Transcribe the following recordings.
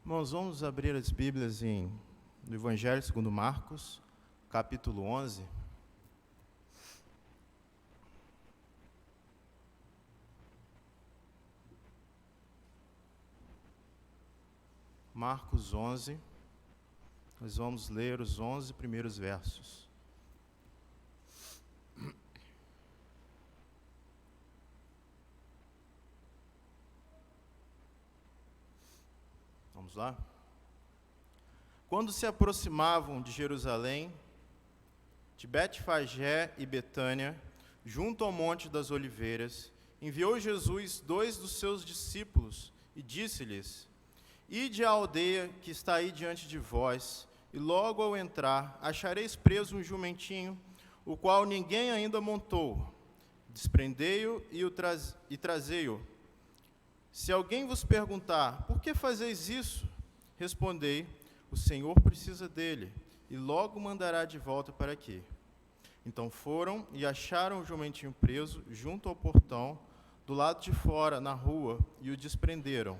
Irmãos, vamos abrir as Bíblias no Evangelho segundo Marcos, capítulo 11. Marcos 11, nós vamos ler os 11 primeiros versos. Vamos lá? Quando se aproximavam de Jerusalém, de Betfagé e Betânia, junto ao Monte das Oliveiras, enviou Jesus 2 dos seus discípulos e disse-lhes: Ide à aldeia que está aí diante de vós, e logo ao entrar achareis preso um jumentinho, o qual ninguém ainda montou. Desprendei-o e trazei-o. Se alguém vos perguntar, por que fazeis isso? Respondei, o Senhor precisa dele, e logo mandará de volta para aqui. Então foram e acharam o jumentinho preso junto ao portão, do lado de fora, na rua, e o desprenderam.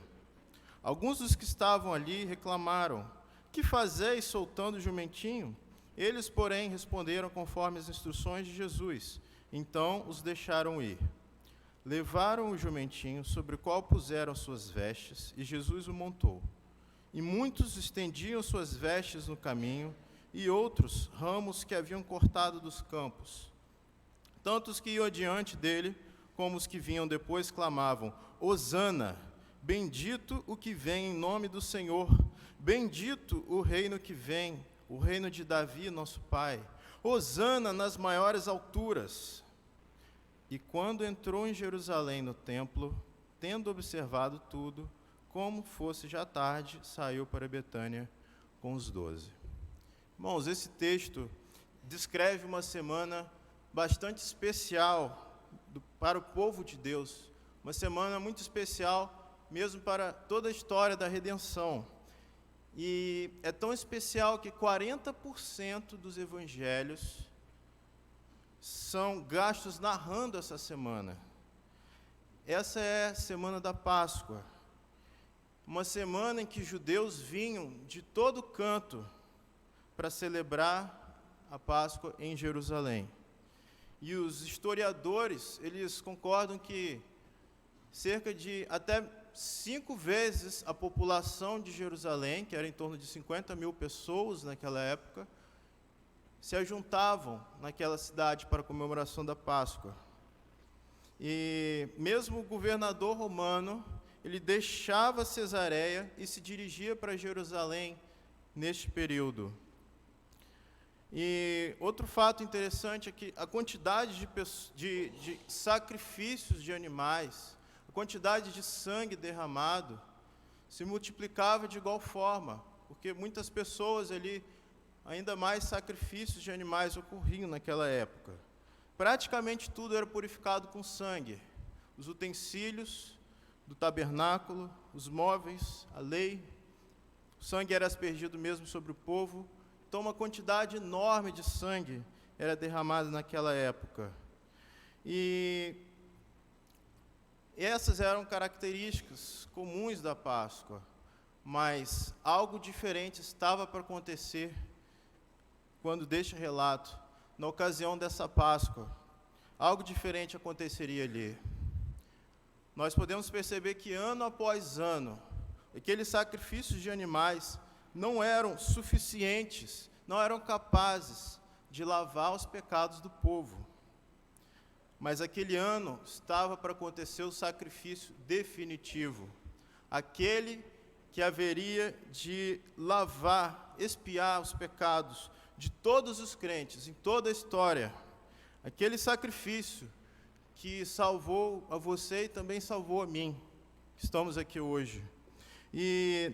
Alguns dos que estavam ali reclamaram, que fazeis soltando o jumentinho? Eles, porém, responderam conforme as instruções de Jesus. Então os deixaram ir. Levaram o jumentinho, sobre o qual puseram suas vestes, e Jesus o montou. E muitos estendiam suas vestes no caminho, e outros ramos que haviam cortado dos campos. Tanto os que iam adiante dele, como os que vinham depois, clamavam, Hosana, bendito o que vem em nome do Senhor, bendito o reino que vem, o reino de Davi, nosso pai. Hosana nas maiores alturas. E quando entrou em Jerusalém no templo, tendo observado tudo, como fosse já tarde, saiu para Betânia com os 12. Irmãos, esse texto descreve uma semana bastante especial para o povo de Deus, uma semana muito especial mesmo para toda a história da redenção. E é tão especial que 40% dos evangelhos são gastos narrando essa semana. Essa é a semana da Páscoa, uma semana em que judeus vinham de todo canto para celebrar a Páscoa em Jerusalém. E os historiadores, eles concordam que cerca de até 5 vezes a população de Jerusalém, que era em torno de 50 mil pessoas naquela época, se ajuntavam naquela cidade para a comemoração da Páscoa. E mesmo o governador romano, ele deixava Cesareia e se dirigia para Jerusalém neste período. E outro fato interessante é que a quantidade de sacrifícios de animais, a quantidade de sangue derramado, se multiplicava de igual forma, porque muitas pessoas ali, ainda mais sacrifícios de animais ocorriam naquela época. Praticamente tudo era purificado com sangue. Os utensílios do tabernáculo, os móveis, a lei, o sangue era aspergido mesmo sobre o povo. Então uma quantidade enorme de sangue era derramada naquela época. E essas eram características comuns da Páscoa, mas algo diferente estava para acontecer quando deste relato, na ocasião dessa Páscoa. Algo diferente aconteceria ali. Nós podemos perceber que ano após ano, aqueles sacrifícios de animais não eram suficientes, não eram capazes de lavar os pecados do povo. Mas aquele ano estava para acontecer o sacrifício definitivo, aquele que haveria de lavar, expiar os pecados de todos os crentes, em toda a história. Aquele sacrifício que salvou a você e também salvou a mim, que estamos aqui hoje. E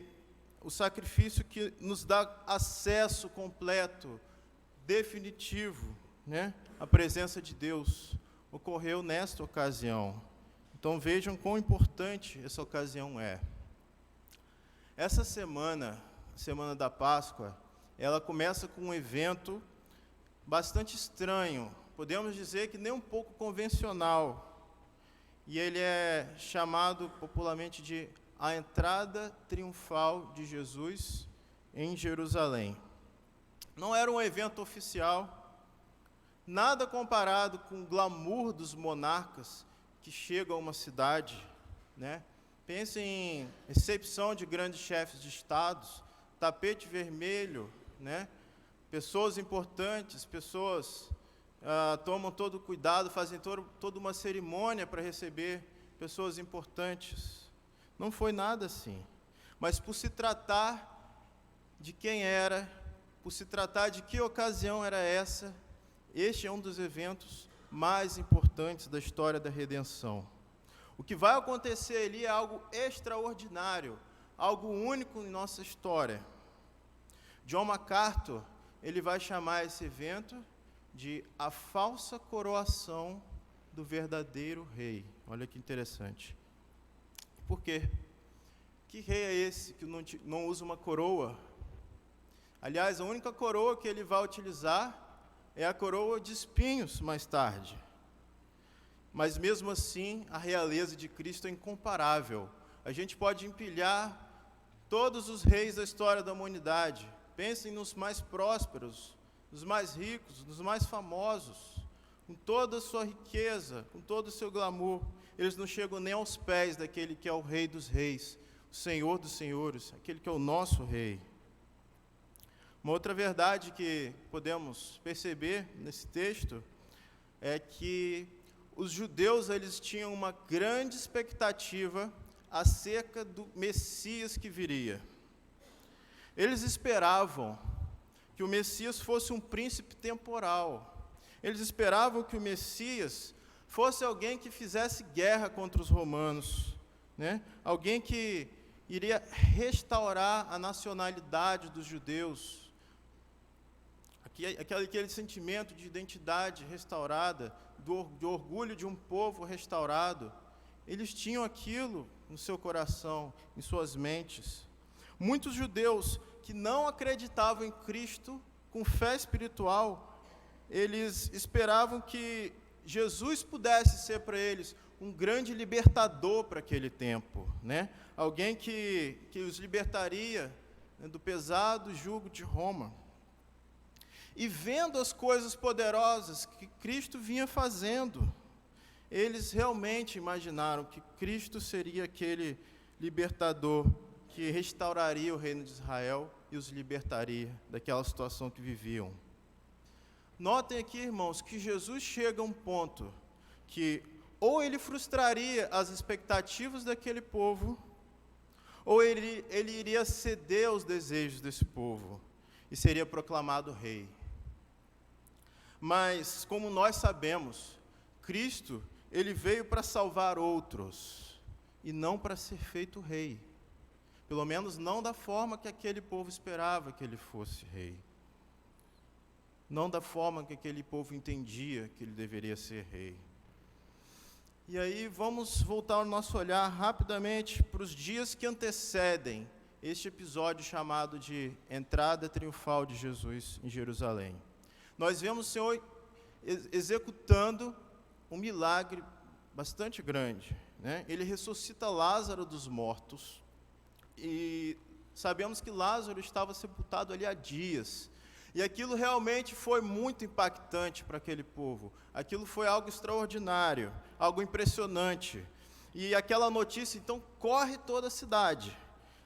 o sacrifício que nos dá acesso completo, definitivo, à presença de Deus, ocorreu nesta ocasião. Então vejam quão importante essa ocasião é. Essa semana, semana da Páscoa, ela começa com um evento bastante estranho, podemos dizer que nem um pouco convencional, e ele é chamado popularmente de a entrada triunfal de Jesus em Jerusalém. Não era um evento oficial, nada comparado com o glamour dos monarcas que chegam a uma cidade, né? Pense em recepção de grandes chefes de estados, tapete vermelho, né? Pessoas importantes, pessoas tomam todo o cuidado, fazem toda uma cerimônia para receber pessoas importantes. Não foi nada assim. Mas por se tratar de quem era, por se tratar de que ocasião era essa, este é um dos eventos mais importantes da história da redenção. O que vai acontecer ali é algo extraordinário, algo único em nossa história. John MacArthur, ele vai chamar esse evento de a falsa coroação do verdadeiro rei. Olha que interessante. Por quê? Que rei é esse que não usa uma coroa? Aliás, a única coroa que ele vai utilizar é a coroa de espinhos mais tarde. Mas mesmo assim, a realeza de Cristo é incomparável. A gente pode empilhar todos os reis da história da humanidade. Pensem nos mais prósperos, nos mais ricos, nos mais famosos, com toda a sua riqueza, com todo o seu glamour. Eles não chegam nem aos pés daquele que é o Rei dos Reis, o Senhor dos Senhores, aquele que é o nosso Rei. Uma outra verdade que podemos perceber nesse texto é que os judeus eles tinham uma grande expectativa acerca do Messias que viria. Eles esperavam que o Messias fosse um príncipe temporal. Eles esperavam que o Messias fosse alguém que fizesse guerra contra os romanos, né? Alguém que iria restaurar a nacionalidade dos judeus, aquele sentimento de identidade restaurada, do orgulho de um povo restaurado. Eles tinham aquilo no seu coração, em suas mentes. Muitos judeus que não acreditavam em Cristo, com fé espiritual, eles esperavam que Jesus pudesse ser para eles um grande libertador para aquele tempo, né? Alguém que os libertaria, né, do pesado jugo de Roma. E vendo as coisas poderosas que Cristo vinha fazendo, eles realmente imaginaram que Cristo seria aquele libertador que restauraria o reino de Israel e os libertaria daquela situação que viviam. Notem aqui, irmãos, que Jesus chega a um ponto que ou ele frustraria as expectativas daquele povo, ou ele iria ceder aos desejos desse povo e seria proclamado rei. Mas, como nós sabemos, Cristo, ele veio para salvar outros e não para ser feito rei. Pelo menos não da forma que aquele povo esperava que ele fosse rei. Não da forma que aquele povo entendia que ele deveria ser rei. E aí vamos voltar o nosso olhar rapidamente para os dias que antecedem este episódio chamado de entrada triunfal de Jesus em Jerusalém. Nós vemos o Senhor executando um milagre bastante grande, né? Ele ressuscita Lázaro dos mortos, e sabemos que Lázaro estava sepultado ali há dias, e aquilo realmente foi muito impactante para aquele povo. Aquilo foi algo extraordinário, algo impressionante, e aquela notícia então corre toda a cidade.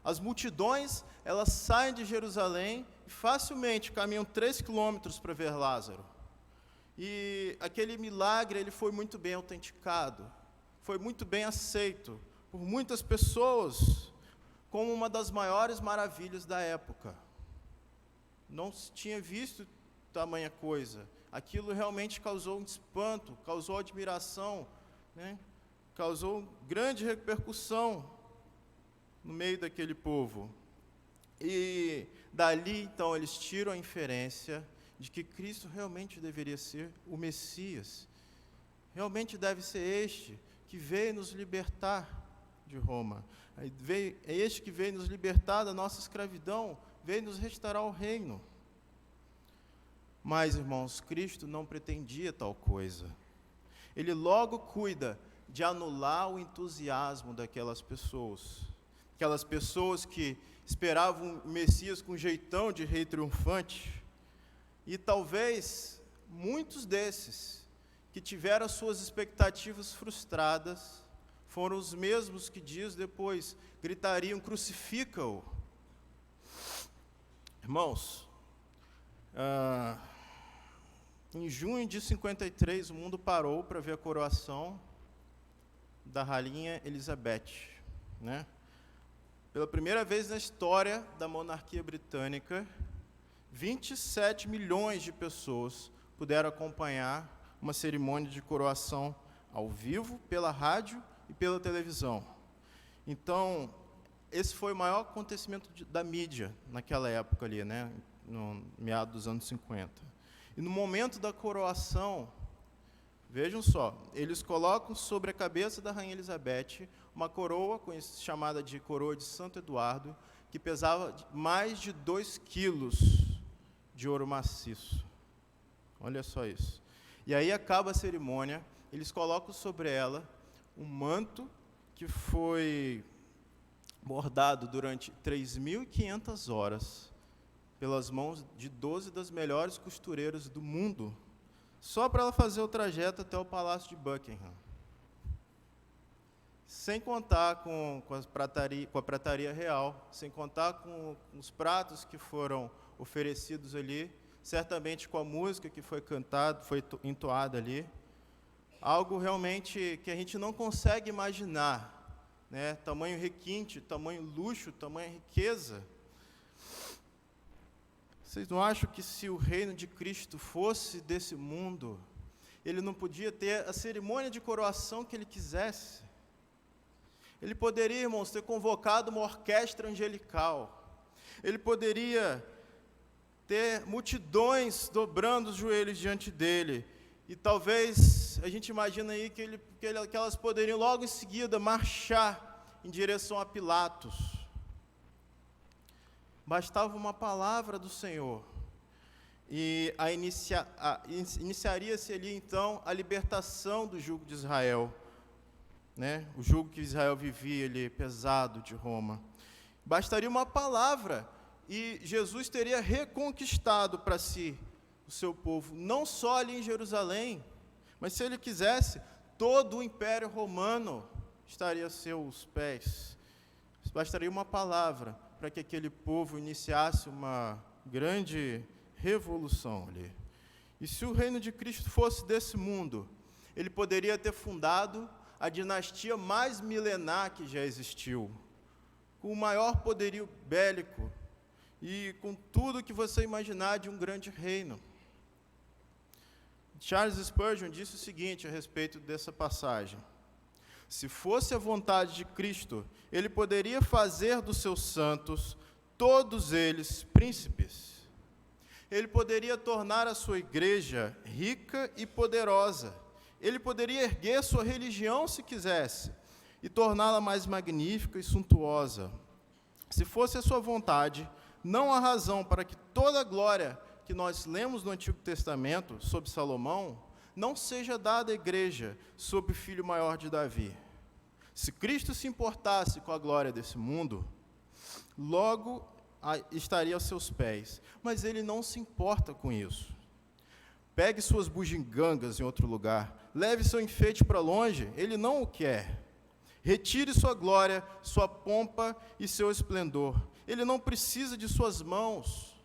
As multidões, elas saem de Jerusalém e facilmente caminham 3 quilômetros para ver Lázaro. E aquele milagre ele foi muito bem autenticado, foi muito bem aceito por muitas pessoas como uma das maiores maravilhas da época. Não se tinha visto tamanha coisa. Aquilo realmente causou um espanto, causou admiração, né? Causou grande repercussão no meio daquele povo. E dali, então, eles tiram a inferência de que Cristo realmente deveria ser o Messias. Realmente deve ser este que veio nos libertar de Roma. É este que veio nos libertar da nossa escravidão, veio nos restaurar o reino. Mas, irmãos, Cristo não pretendia tal coisa. Ele logo cuida de anular o entusiasmo daquelas pessoas. aquelas pessoas que esperavam o Messias com jeitão de rei triunfante, e talvez muitos desses que tiveram as suas expectativas frustradas foram os mesmos que dias depois gritariam: crucifica-o. Irmãos, em junho de 53, o mundo parou para ver a coroação da rainha Elizabeth, né? Pela primeira vez na história da monarquia britânica, 27 milhões de pessoas puderam acompanhar uma cerimônia de coroação ao vivo, pela rádio e pela televisão. Então, esse foi o maior acontecimento da mídia naquela época ali, né, no meado dos anos 50. E no momento da coroação, vejam só, eles colocam sobre a cabeça da rainha Elizabeth uma coroa chamada de coroa de Santo Eduardo, que pesava mais de 2 quilos de ouro maciço. Olha só isso. E aí acaba a cerimônia, eles colocam sobre ela um manto que foi bordado durante 3.500 horas pelas mãos de 12 das melhores costureiras do mundo, só para ela fazer o trajeto até o Palácio de Buckingham. Sem contar com a prataria real, sem contar com os pratos que foram oferecidos ali, certamente com a música que foi cantada, foi entoada ali, algo realmente que a gente não consegue imaginar, né? Tamanho requinte, tamanho luxo, tamanho riqueza. Vocês não acham que se o reino de Cristo fosse desse mundo, ele não podia ter a cerimônia de coroação que ele quisesse? Ele poderia, irmãos, ter convocado uma orquestra angelical. Ele poderia ter multidões dobrando os joelhos diante dele. E talvez, a gente imagina aí que elas poderiam logo em seguida marchar em direção a Pilatos. Bastava uma palavra do Senhor. E iniciaria-se ali, então, a libertação do jugo de Israel. Né? O jugo que Israel vivia ali, pesado, de Roma. Bastaria uma palavra e Jesus teria reconquistado para si o seu povo, não só ali em Jerusalém, mas se ele quisesse, todo o Império Romano estaria a seus pés. Bastaria uma palavra para que aquele povo iniciasse uma grande revolução ali. E se o reino de Cristo fosse desse mundo, ele poderia ter fundado a dinastia mais milenar que já existiu, com o maior poderio bélico e com tudo que você imaginar de um grande reino. Charles Spurgeon disse o seguinte a respeito dessa passagem: se fosse a vontade de Cristo, ele poderia fazer dos seus santos, todos eles, príncipes. Ele poderia tornar a sua igreja rica e poderosa. Ele poderia erguer sua religião se quisesse e torná-la mais magnífica e suntuosa. Se fosse a sua vontade, não há razão para que toda a glória que nós lemos no Antigo Testamento sobre Salomão não seja dada à igreja sob o filho maior de Davi. Se Cristo se importasse com a glória desse mundo, logo estaria aos seus pés. Mas ele não se importa com isso. Pegue suas bugigangas em outro lugar, leve seu enfeite para longe, ele não o quer. Retire sua glória, sua pompa e seu esplendor. Ele não precisa de suas mãos.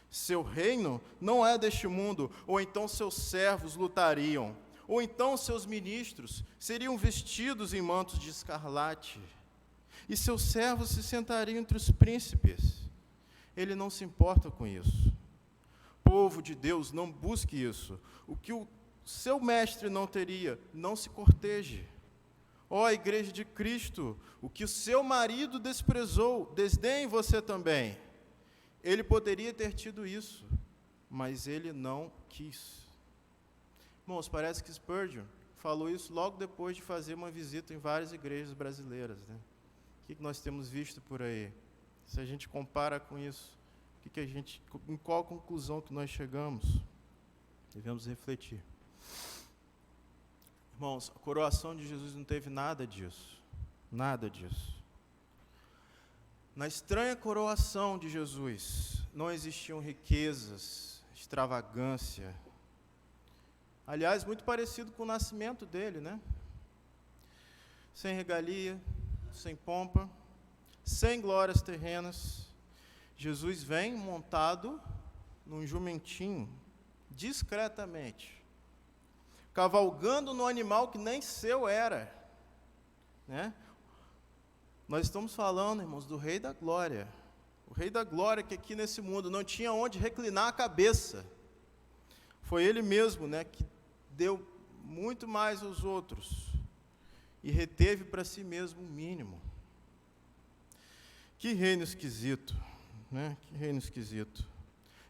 Seu reino não é deste mundo, ou então seus servos lutariam, ou então seus ministros seriam vestidos em mantos de escarlate, e seus servos se sentariam entre os príncipes. Ele não se importa com isso. Povo de Deus, não busque isso. O que o seu mestre não teria, não se corteje. Ó igreja de Cristo, o que o seu marido desprezou, desdenhe você também. Ele poderia ter tido isso, mas ele não quis. Irmãos, parece que Spurgeon falou isso logo depois de fazer uma visita em várias igrejas brasileiras, né? O que nós temos visto por aí? Se a gente compara com isso, em qual conclusão que nós chegamos? Devemos refletir. Irmãos, a coroação de Jesus não teve nada disso. Nada disso. Na estranha coroação de Jesus, não existiam riquezas, extravagância. Aliás, muito parecido com o nascimento dele, né? Sem regalia, sem pompa, sem glórias terrenas. Jesus vem montado num jumentinho, discretamente, cavalgando no animal que nem seu era, né? Nós estamos falando, irmãos, do Rei da Glória. O Rei da Glória que aqui nesse mundo não tinha onde reclinar a cabeça. Foi Ele mesmo, né, que deu muito mais aos outros e reteve para si mesmo o mínimo. Que reino esquisito, né? Que reino esquisito.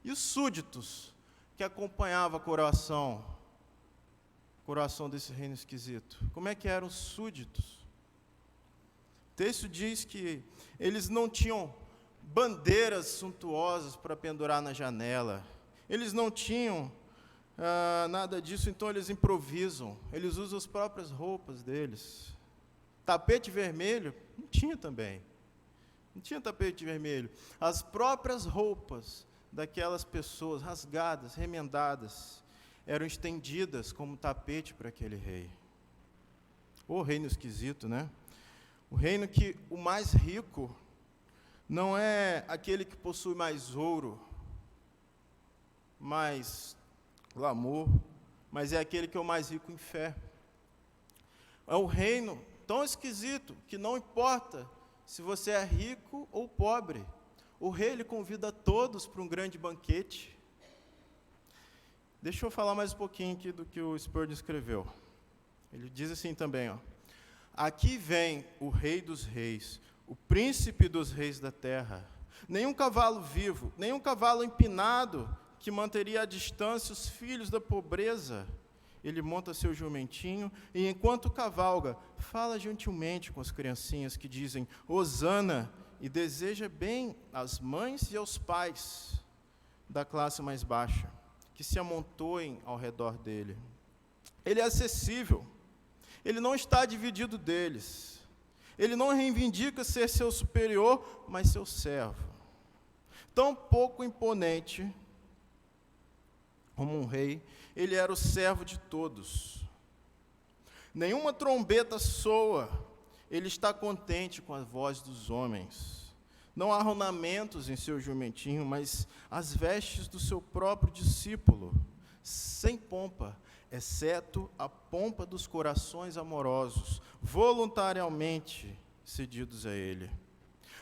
E os súditos que acompanhavam a coroação desse reino esquisito? Como é que eram os súditos? O texto diz que eles não tinham bandeiras suntuosas para pendurar na janela. Eles não tinham nada disso, então eles improvisam. Eles usam as próprias roupas deles. Tapete vermelho? Não tinha também. Não tinha tapete vermelho. As próprias roupas daquelas pessoas, rasgadas, remendadas, eram estendidas como tapete para aquele rei. O reino esquisito, né? O reino que o mais rico não é aquele que possui mais ouro, mais glamour, mas é aquele que é o mais rico em fé. É um reino tão esquisito que não importa se você é rico ou pobre. O rei ele convida todos para um grande banquete. Deixa eu falar mais um pouquinho aqui do que o Spurgeon escreveu. Ele diz assim também, ó: aqui vem o Rei dos Reis, o príncipe dos reis da terra. Nenhum cavalo vivo, nenhum cavalo empinado que manteria à distância os filhos da pobreza. Ele monta seu jumentinho e, enquanto cavalga, fala gentilmente com as criancinhas que dizem Hosana e deseja bem às mães e aos pais da classe mais baixa, que se amontoem ao redor dele. Ele é acessível, ele não está dividido deles, ele não reivindica ser seu superior, mas seu servo. Tão pouco imponente como um rei, ele era o servo de todos. Nenhuma trombeta soa, ele está contente com a voz dos homens. Não há ornamentos em seu jumentinho, mas as vestes do seu próprio discípulo, sem pompa, exceto a pompa dos corações amorosos, voluntariamente cedidos a ele.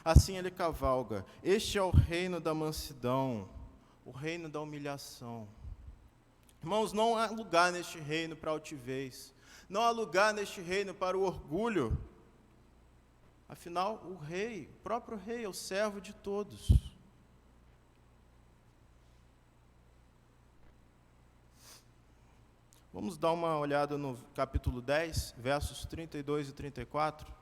Assim ele cavalga. Este é o reino da mansidão, o reino da humilhação. Irmãos, não há lugar neste reino para altivez, não há lugar neste reino para o orgulho. Afinal, o rei, o próprio rei, é o servo de todos. Vamos dar uma olhada no capítulo 10, versos 32 e 34.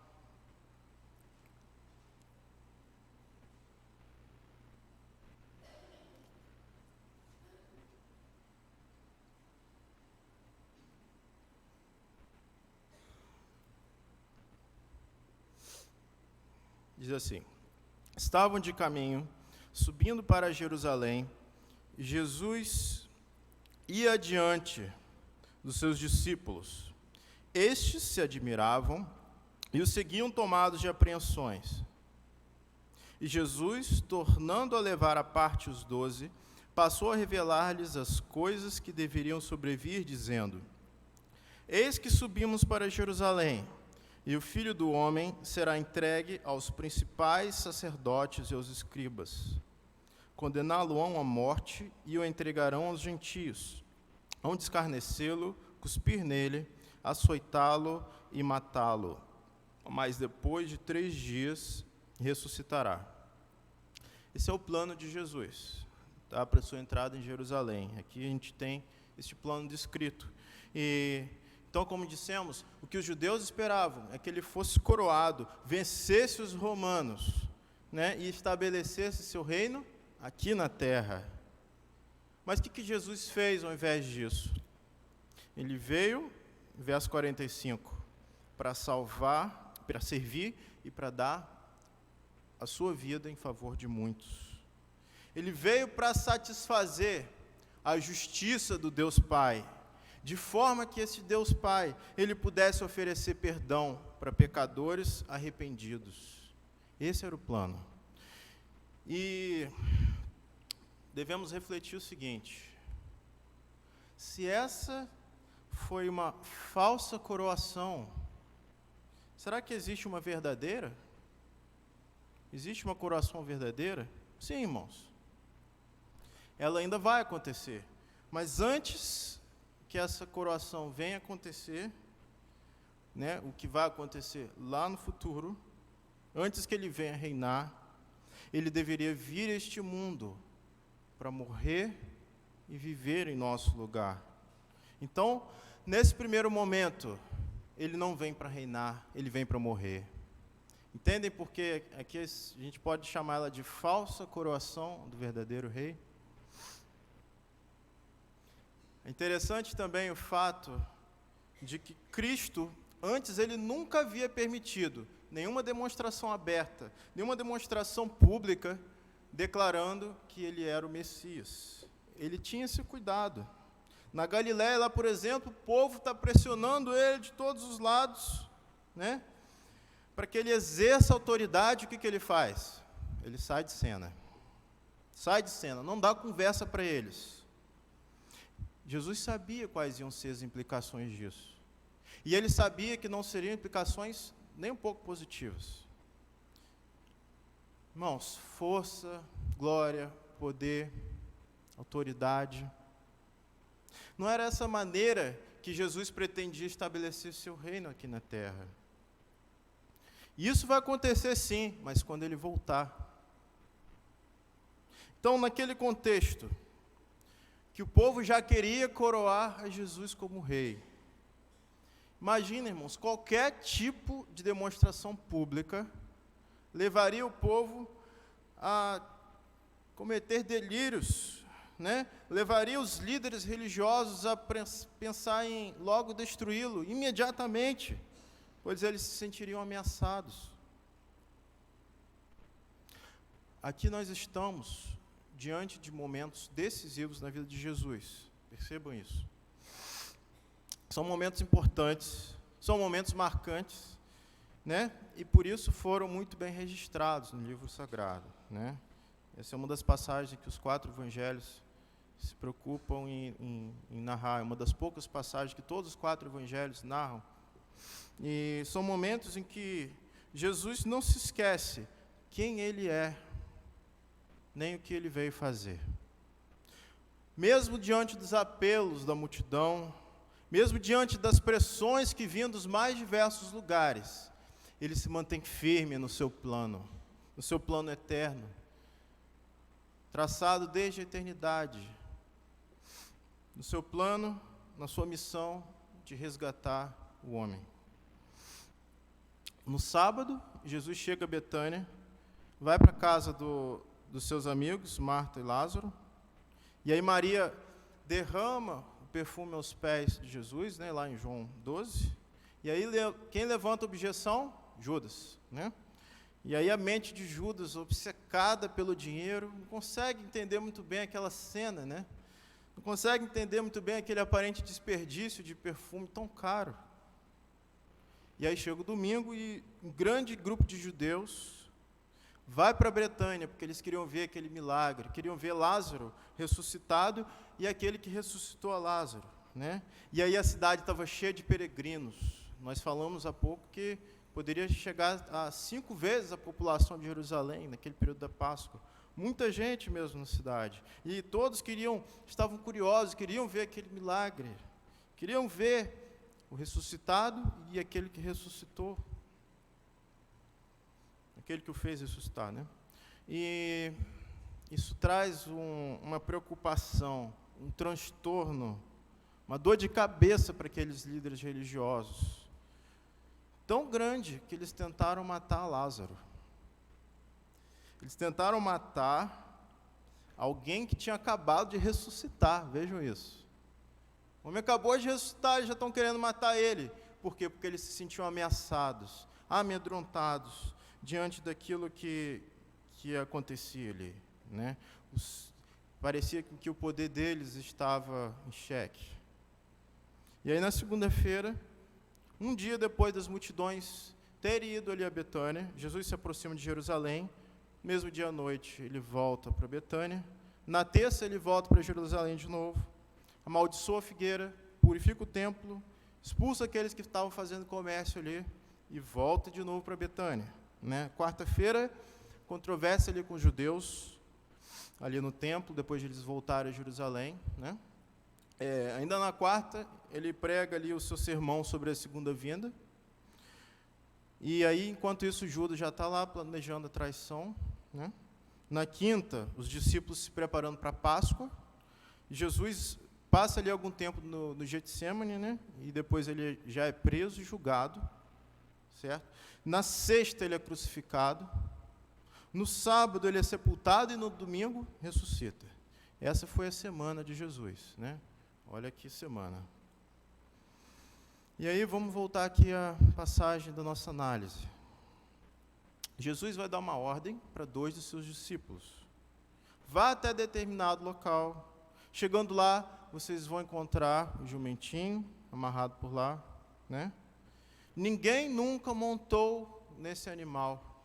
Diz assim: estavam de caminho, subindo para Jerusalém, e Jesus ia adiante dos seus discípulos. Estes se admiravam e o seguiam tomados de apreensões. E Jesus, tornando a levar à parte os 12, passou a revelar-lhes as coisas que deveriam sobrevir, dizendo: eis que subimos para Jerusalém, e o Filho do Homem será entregue aos principais sacerdotes e aos escribas. Condená-lo-ão à morte e o entregarão aos gentios. Hão de escarnecê-lo, cuspir nele, açoitá-lo e matá-lo. Mas depois de 3 dias ressuscitará. Esse é o plano de Jesus, tá? Para a sua entrada em Jerusalém. Aqui a gente tem este plano descrito. Então, como dissemos, o que os judeus esperavam é que ele fosse coroado, vencesse os romanos, né, e estabelecesse seu reino aqui na terra. Mas o que Jesus fez ao invés disso? Ele veio, verso 45, para salvar, para servir e para dar a sua vida em favor de muitos. Ele veio para satisfazer a justiça do Deus Pai, de forma que esse Deus Pai, ele pudesse oferecer perdão para pecadores arrependidos. Esse era o plano. E devemos refletir o seguinte: se essa foi uma falsa coroação, será que existe uma verdadeira? Existe uma coroação verdadeira? Sim, irmãos. Ela ainda vai acontecer. Mas antes que essa coroação venha acontecer, né, o que vai acontecer lá no futuro, antes que ele venha reinar, ele deveria vir a este mundo para morrer e viver em nosso lugar. Então, nesse primeiro momento, ele não vem para reinar, ele vem para morrer. Entendem porque aqui a gente pode chamar ela de falsa coroação do verdadeiro rei? É interessante também o fato de que Cristo, antes ele nunca havia permitido nenhuma demonstração aberta, nenhuma demonstração pública, declarando que ele era o Messias. Ele tinha esse cuidado. Na Galiléia, lá, por exemplo, o povo está pressionando ele de todos os lados, né? Para que ele exerça autoridade, o que ele faz? Ele sai de cena. Sai de cena, não dá conversa para eles. Jesus sabia quais iam ser as implicações disso. E ele sabia que não seriam implicações nem um pouco positivas. Irmãos, força, glória, poder, autoridade. Não era essa maneira que Jesus pretendia estabelecer seu reino aqui na terra. Isso vai acontecer sim, mas quando ele voltar. Então, naquele contexto, que o povo já queria coroar a Jesus como rei. Imagina, irmãos, qualquer tipo de demonstração pública levaria o povo a cometer delírios, né? Levaria os líderes religiosos a pensar em logo destruí-lo imediatamente, pois eles se sentiriam ameaçados. Aqui nós estamos diante de momentos decisivos na vida de Jesus. Percebam isso. São momentos importantes, são momentos marcantes, né? E por isso foram muito bem registrados no livro sagrado, né? Essa é uma das passagens que os 4 evangelhos se preocupam em narrar. É uma das poucas passagens que todos os 4 evangelhos narram. E são momentos em que Jesus não se esquece quem ele é, nem o que ele veio fazer. Mesmo diante dos apelos da multidão, mesmo diante das pressões que vinham dos mais diversos lugares, ele se mantém firme no seu plano eterno, traçado desde a eternidade, no seu plano, na sua missão de resgatar o homem. No sábado, Jesus chega a Betânia, vai para a casa dos seus amigos, Marta e Lázaro, e aí Maria derrama o perfume aos pés de Jesus, né, lá em João 12, e aí quem levanta a objeção? Judas, né? E aí a mente de Judas, obcecada pelo dinheiro, não consegue entender muito bem aquela cena, né? Não consegue entender muito bem aquele aparente desperdício de perfume tão caro. E aí chega o domingo e um grande grupo de judeus vai para Betânia, porque eles queriam ver aquele milagre, queriam ver Lázaro ressuscitado e aquele que ressuscitou a Lázaro, né? E aí a cidade estava cheia de peregrinos. Nós falamos há pouco que poderia chegar a 5 vezes a população de Jerusalém naquele período da Páscoa. Muita gente mesmo na cidade. E todos estavam curiosos, queriam ver aquele milagre. Queriam ver o ressuscitado e aquele que ressuscitou. Aquele que o fez ressuscitar, né? E isso traz uma preocupação, um transtorno, uma dor de cabeça para aqueles líderes religiosos. Tão grande que eles tentaram matar Lázaro. Eles tentaram matar alguém que tinha acabado de ressuscitar, vejam isso. O homem acabou de ressuscitar e já estão querendo matar ele. Por quê? Porque eles se sentiam ameaçados, amedrontados, diante daquilo que acontecia ali, né? Parecia que o poder deles estava em xeque. E aí, na segunda-feira, um dia depois das multidões terem ido ali a Betânia, Jesus se aproxima de Jerusalém. Mesmo dia à noite, ele volta para Betânia. Na terça, ele volta para Jerusalém de novo. Amaldiçoa a figueira, purifica o templo, expulsa aqueles que estavam fazendo comércio ali e volta de novo para Betânia, né? Quarta-feira, controvérsia ali com os judeus, ali no templo, depois de eles voltarem a Jerusalém, né? Ainda na quarta, ele prega ali o seu sermão sobre a segunda vinda. E aí, enquanto isso, Judas já está lá planejando a traição, né? Na quinta, os discípulos se preparando para a Páscoa. Jesus passa ali algum tempo no Getsêmani, né? E depois ele já é preso e julgado, certo? Na sexta, ele é crucificado. No sábado, ele é sepultado e no domingo, ressuscita. Essa foi a semana de Jesus, né? Olha que semana. E aí, vamos voltar aqui à passagem da nossa análise. Jesus vai dar uma ordem para 2 dos seus discípulos. Vá até determinado local. Chegando lá, vocês vão encontrar o jumentinho amarrado por lá, né? Ninguém nunca montou nesse animal.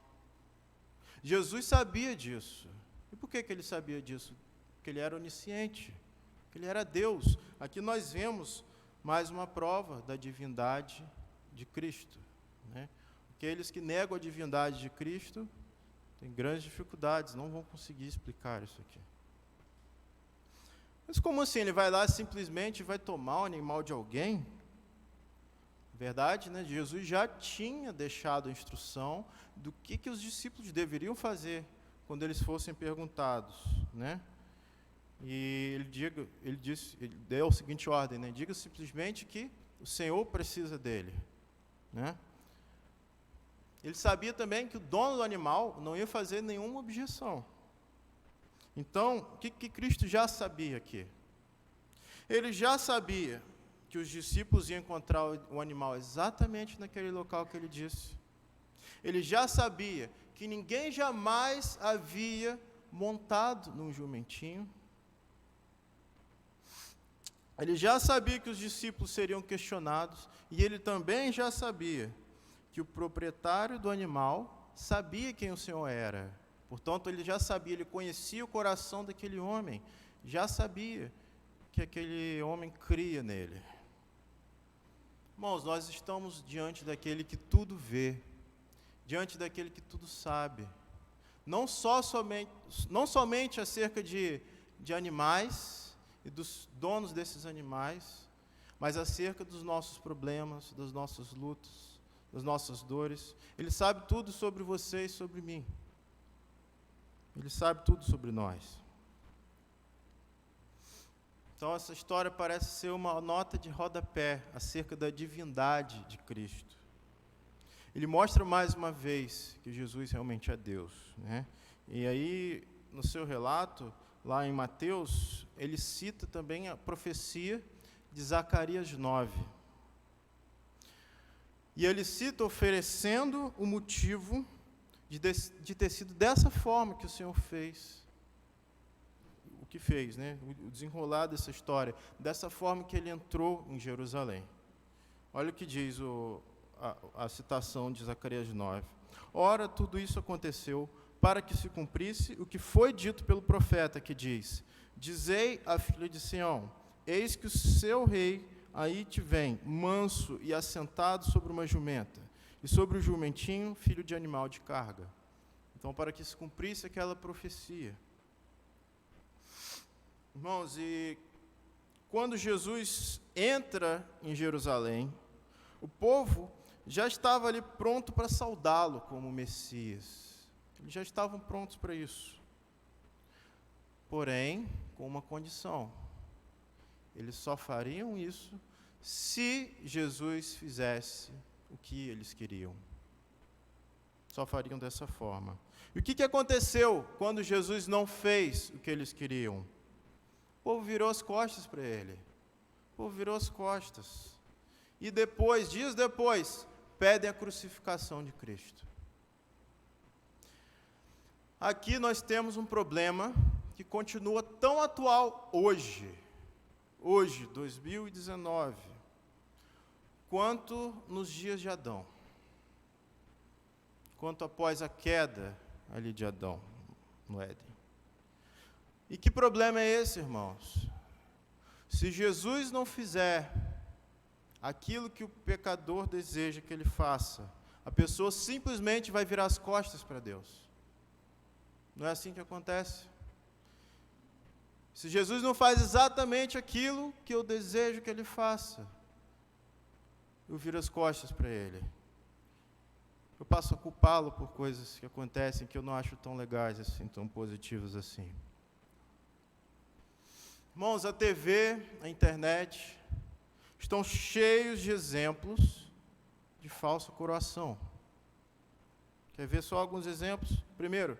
Jesus sabia disso. E por que ele sabia disso? Porque ele era onisciente, porque ele era Deus. Aqui nós vemos mais uma prova da divindade de Cristo, né? Aqueles que negam a divindade de Cristo têm grandes dificuldades, não vão conseguir explicar isso aqui. Mas como assim? Ele vai lá simplesmente vai tomar o animal de alguém? Verdade, né? Jesus já tinha deixado a instrução do que os discípulos deveriam fazer quando eles fossem perguntados, né? E ele deu a seguinte ordem, né? Diga simplesmente que o Senhor precisa dele, né? Ele sabia também que o dono do animal não ia fazer nenhuma objeção. Então, o que Cristo já sabia aqui? Ele já sabia que os discípulos iam encontrar o animal exatamente naquele local que ele disse. Ele já sabia que ninguém jamais havia montado num jumentinho. Ele já sabia que os discípulos seriam questionados, e ele também já sabia que o proprietário do animal sabia quem o Senhor era. Portanto, ele já sabia, ele conhecia o coração daquele homem, já sabia que aquele homem cria nele. Irmãos, nós estamos diante daquele que tudo vê, diante daquele que tudo sabe. Não somente acerca de animais e dos donos desses animais, mas acerca dos nossos problemas, das nossas lutas, das nossas dores. Ele sabe tudo sobre você e sobre mim. Ele sabe tudo sobre nós. Então, essa história parece ser uma nota de rodapé acerca da divindade de Cristo. Ele mostra mais uma vez que Jesus realmente é Deus, né? E aí, no seu relato, lá em Mateus, ele cita também a profecia de Zacarias 9. E ele cita oferecendo o motivo de ter sido dessa forma que o Senhor fez. O que fez, né? O desenrolar dessa história, dessa forma que ele entrou em Jerusalém. Olha o que diz a citação de Zacarias 9. Ora, tudo isso aconteceu para que se cumprisse o que foi dito pelo profeta, que diz: Dizei à filha de Sião, eis que o seu rei aí te vem, manso e assentado sobre uma jumenta, e sobre o jumentinho, filho de animal de carga. Então, para que se cumprisse aquela profecia. Irmãos, e quando Jesus entra em Jerusalém, o povo já estava ali pronto para saudá-lo como Messias. Eles já estavam prontos para isso. Porém, com uma condição. Eles só fariam isso se Jesus fizesse o que eles queriam. Só fariam dessa forma. E o que aconteceu quando Jesus não fez o que eles queriam? O povo virou as costas para ele. O povo virou as costas. E depois, dias depois, pedem a crucificação de Cristo. Aqui nós temos um problema que continua tão atual hoje, 2019, quanto nos dias de Adão, quanto após a queda ali de Adão, no Éden. E que problema é esse, irmãos? Se Jesus não fizer aquilo que o pecador deseja que ele faça, a pessoa simplesmente vai virar as costas para Deus. Não é assim que acontece? Se Jesus não faz exatamente aquilo que eu desejo que ele faça, eu viro as costas para ele. Eu passo a culpá-lo por coisas que acontecem que eu não acho tão legais assim, tão positivas assim. Irmãos, a TV, a internet, estão cheios de exemplos de falsa coroação. Quer ver só alguns exemplos? Primeiro,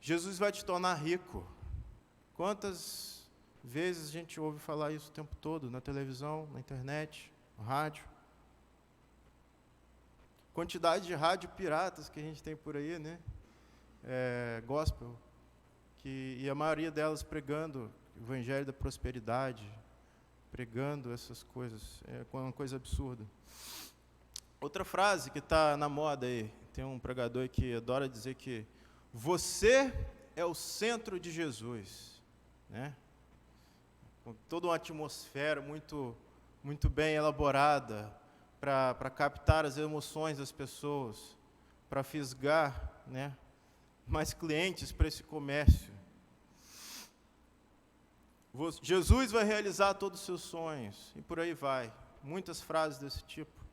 Jesus vai te tornar rico. Quantas vezes a gente ouve falar isso o tempo todo, na televisão, na internet, no rádio? Quantidade de rádio piratas que a gente tem por aí, né? Gospel, e a maioria delas pregando o evangelho da prosperidade, pregando essas coisas, é uma coisa absurda. Outra frase que está na moda aí, tem um pregador que adora dizer que você é o centro de Jesus, né? Com toda uma atmosfera muito bem elaborada para captar as emoções das pessoas, para fisgar, né, mais clientes para esse comércio. Jesus vai realizar todos os seus sonhos, e por aí vai. Muitas frases desse tipo,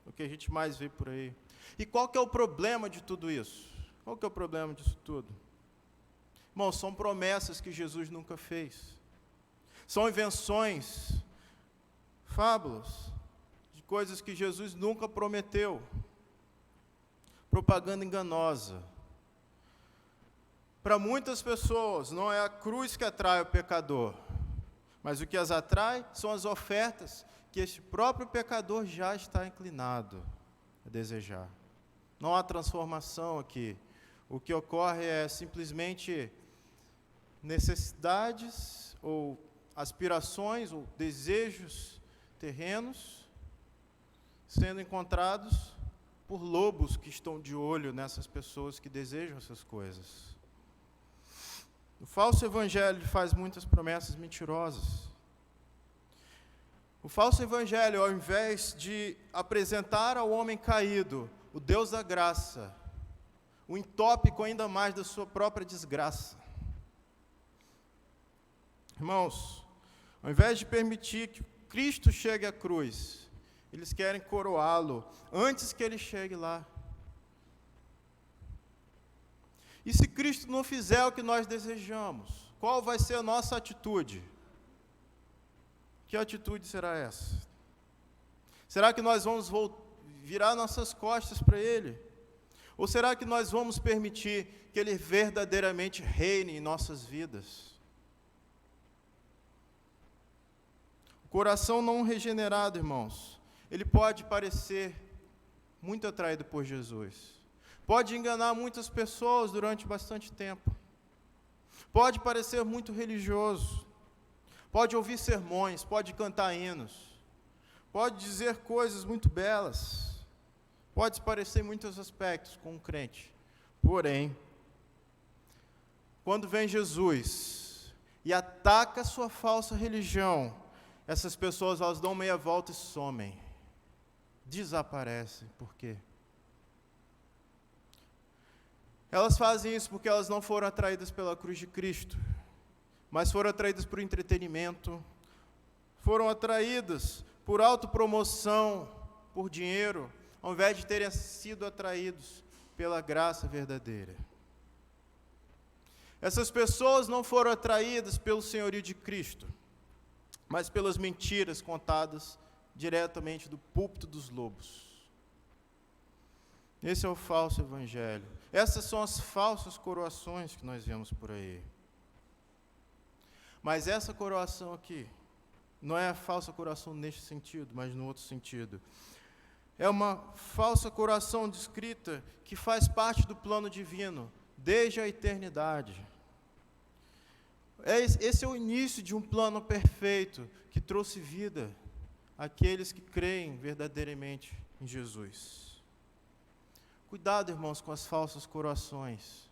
o que a gente mais vê por aí. E qual que é o problema de tudo isso? Qual que é o problema disso tudo? Irmão, são promessas que Jesus nunca fez. São invenções, fábulas, de coisas que Jesus nunca prometeu. Propaganda enganosa. Para muitas pessoas, não é a cruz que atrai o pecador, mas o que as atrai são as ofertas que este próprio pecador já está inclinado a desejar. Não há transformação aqui. O que ocorre é simplesmente necessidades ou aspirações ou desejos terrenos sendo encontrados por lobos que estão de olho nessas pessoas que desejam essas coisas. O falso evangelho faz muitas promessas mentirosas. O falso evangelho, ao invés de apresentar ao homem caído o Deus da graça, o entópico ainda mais da sua própria desgraça. Irmãos, ao invés de permitir que Cristo chegue à cruz, eles querem coroá-lo antes que ele chegue lá. E se Cristo não fizer o que nós desejamos, qual vai ser a nossa atitude? Que atitude será essa? Será que nós vamos virar nossas costas para Ele? Ou será que nós vamos permitir que Ele verdadeiramente reine em nossas vidas? O coração não regenerado, irmãos, ele pode parecer muito atraído por Jesus. Pode enganar muitas pessoas durante bastante tempo. Pode parecer muito religioso. Pode ouvir sermões, pode cantar hinos. Pode dizer coisas muito belas. Pode se parecer em muitos aspectos com um crente. Porém, quando vem Jesus e ataca a sua falsa religião, essas pessoas elas dão meia volta e somem. Desaparecem. Por quê? Elas fazem isso porque elas não foram atraídas pela cruz de Cristo, mas foram atraídas por entretenimento, foram atraídas por autopromoção, por dinheiro, ao invés de terem sido atraídos pela graça verdadeira. Essas pessoas não foram atraídas pelo senhorio de Cristo, mas pelas mentiras contadas diretamente do púlpito dos lobos. Esse é o falso evangelho. Essas são as falsas coroações que nós vemos por aí. Mas essa coroação aqui, não é a falsa coroação neste sentido, mas no outro sentido. É uma falsa coroação descrita que faz parte do plano divino, desde a eternidade. Esse é o início de um plano perfeito que trouxe vida àqueles que creem verdadeiramente em Jesus. Cuidado, irmãos, com as falsas coroações.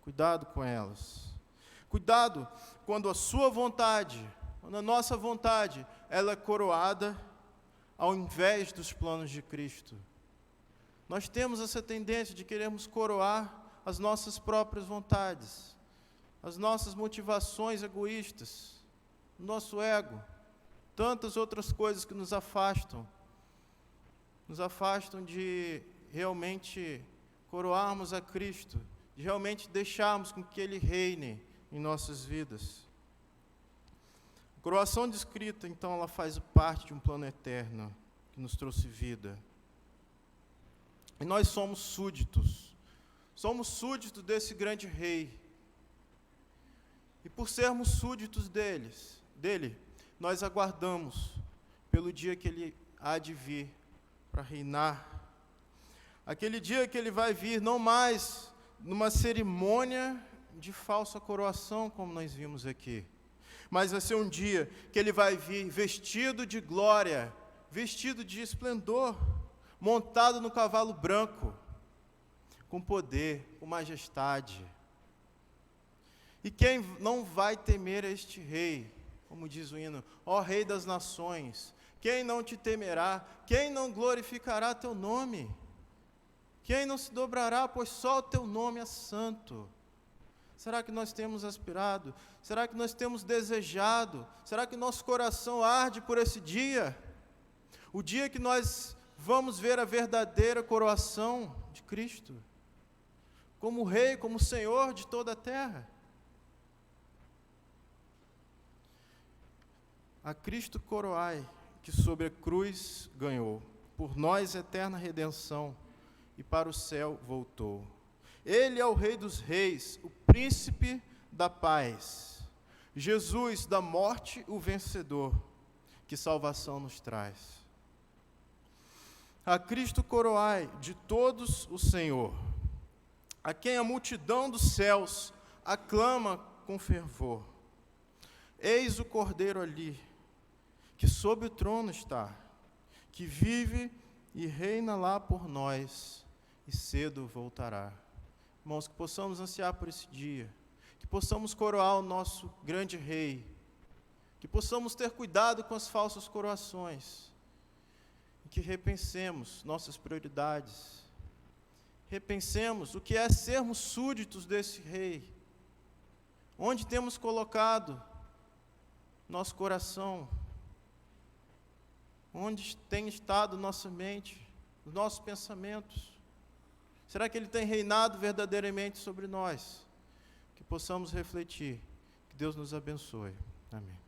Cuidado com elas. Cuidado quando a sua vontade, quando a nossa vontade, ela é coroada ao invés dos planos de Cristo. Nós temos essa tendência de querermos coroar as nossas próprias vontades, as nossas motivações egoístas, o nosso ego, tantas outras coisas que nos afastam de realmente coroarmos a Cristo, de realmente deixarmos com que Ele reine em nossas vidas. A coroação descrita, então, ela faz parte de um plano eterno que nos trouxe vida. E nós somos súditos desse grande rei. E por sermos súditos dele, nós aguardamos pelo dia que ele há de vir para reinar. Aquele dia que ele vai vir não mais numa cerimônia de falsa coroação, como nós vimos aqui, mas vai ser um dia que ele vai vir vestido de glória, vestido de esplendor, montado no cavalo branco, com poder, com majestade. E quem não vai temer a este rei, como diz o hino, ó Rei das nações, quem não te temerá, quem não glorificará teu nome? Quem não se dobrará, pois só o teu nome é santo? Será que nós temos aspirado? Será que nós temos desejado? Será que nosso coração arde por esse dia? O dia que nós vamos ver a verdadeira coroação de Cristo, como Rei, como Senhor de toda a terra. A Cristo coroai, que sobre a cruz ganhou, por nós eterna redenção, e para o céu voltou. Ele é o Rei dos reis, o príncipe da paz. Jesus, da morte, o vencedor, que salvação nos traz. A Cristo coroai de todos o Senhor, a quem a multidão dos céus aclama com fervor. Eis o Cordeiro ali, que sob o trono está, que vive e reina lá por nós, e cedo voltará. Irmãos, que possamos ansiar por esse dia, que possamos coroar o nosso grande Rei, que possamos ter cuidado com as falsas coroações, e que repensemos nossas prioridades, repensemos o que é sermos súditos desse Rei, onde temos colocado nosso coração, onde tem estado nossa mente, os nossos pensamentos. Será que Ele tem reinado verdadeiramente sobre nós? Que possamos refletir. Que Deus nos abençoe. Amém.